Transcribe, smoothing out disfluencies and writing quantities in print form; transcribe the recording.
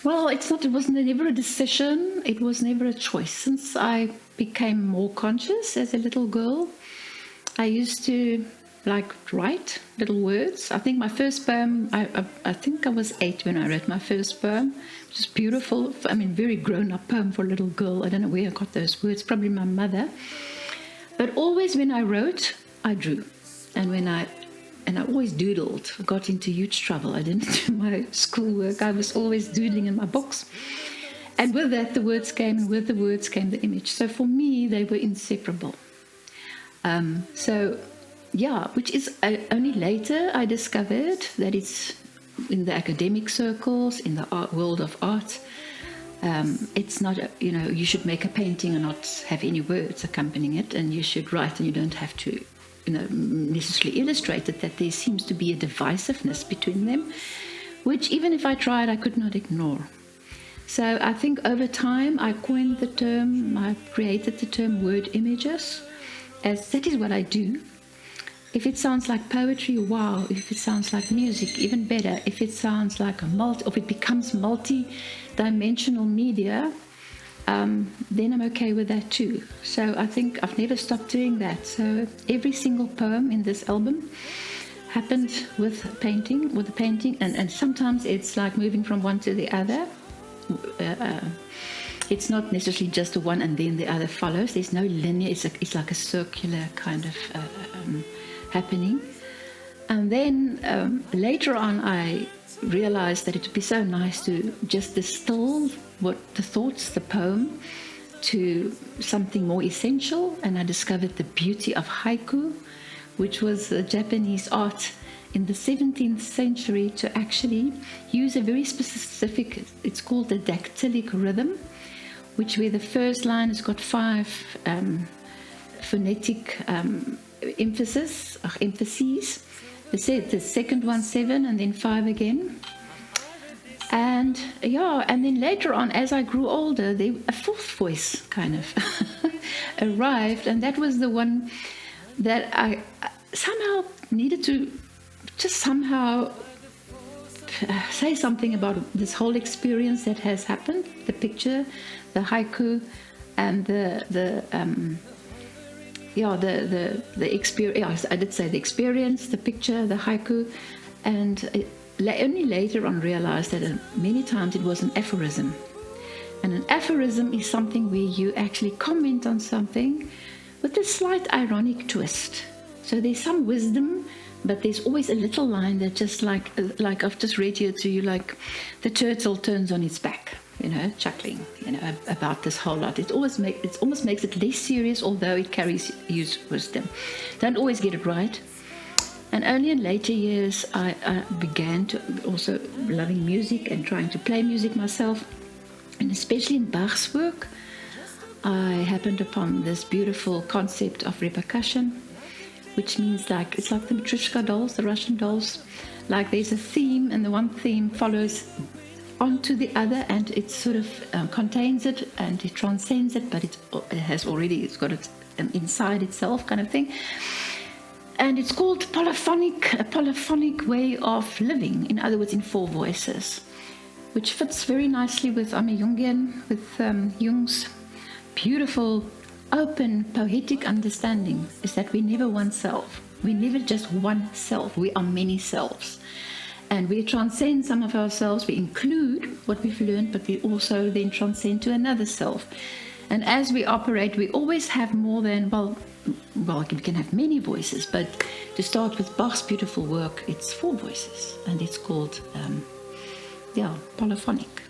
Well, it was never a decision. It was never a choice. Since I became more conscious as a little girl, I used to write little words. I think my first poem, I think I was 8 when I wrote my first poem. It was beautiful. I mean, very grown-up poem for a little girl. I don't know where I got those words, probably my mother. But always when I wrote, I drew. And I always doodled. I got into huge trouble. I didn't do my schoolwork. I was always doodling in my books. And with that, the words came, and with the words came the image. So for me, they were inseparable. Which is only later I discovered that it's in the academic circles, in the world of art. It's not, you should make a painting and not have any words accompanying it, and you should write and you don't have to, necessarily illustrate it, that there seems to be a divisiveness between them, which even if I tried, I could not ignore. So I think over time I coined the term, I created the term word images, as that is what I do. If it sounds like poetry, wow. If it sounds like music, even better. If it sounds like if it becomes multi-dimensional media, then I'm okay with that too. So I think I've never stopped doing that. So every single poem in this album happened with the painting, and sometimes it's like moving from one to the other. It's not necessarily just the one and then the other follows. There's no linear. It's like a circular kind of happening. And then later on, I realized that it would be so nice to just distill the poem, to something more essential. And I discovered the beauty of haiku, which was a Japanese art in the 17th century to actually use a very specific, it's called the dactylic rhythm, where the first line has got 5 phonetic emphases. The second one 7, and then 5 again. And then later on, as I grew older, a 4th voice kind of arrived, and that was the one that I somehow needed to just somehow say something about this whole experience that has happened. The picture, the haiku, and the experience. I did say the experience, the picture, the haiku, and only later on realized that many times it was an aphorism. And an aphorism is something where you actually comment on something with a slight ironic twist. So there's some wisdom, but there's always a little line that just like I've just read here to you, like the turtle turns on its back, chuckling, about this whole lot. It almost makes it less serious, although it carries huge wisdom. Don't always get it right. And only in later years, I began to also loving music and trying to play music myself. And especially in Bach's work, I happened upon this beautiful concept of repercussion, which means it's like the Matryoshka dolls, the Russian dolls. Like there's a theme, and the one theme follows onto the other, and it sort of contains it, and it transcends it, but it's got it inside itself, kind of thing. And it's called a polyphonic way of living. In other words, in 4 voices, which fits very nicely with I'm a Jungian, with Jung's beautiful, open, poetic understanding is that we're never one self. We're never just one self. We are many selves. And we transcend some of ourselves. We include what we've learned, but we also then transcend to another self. And as we operate, we always have more than, we can have many voices, but to start with Bach's beautiful work, it's 4 voices, and it's called, polyphonic.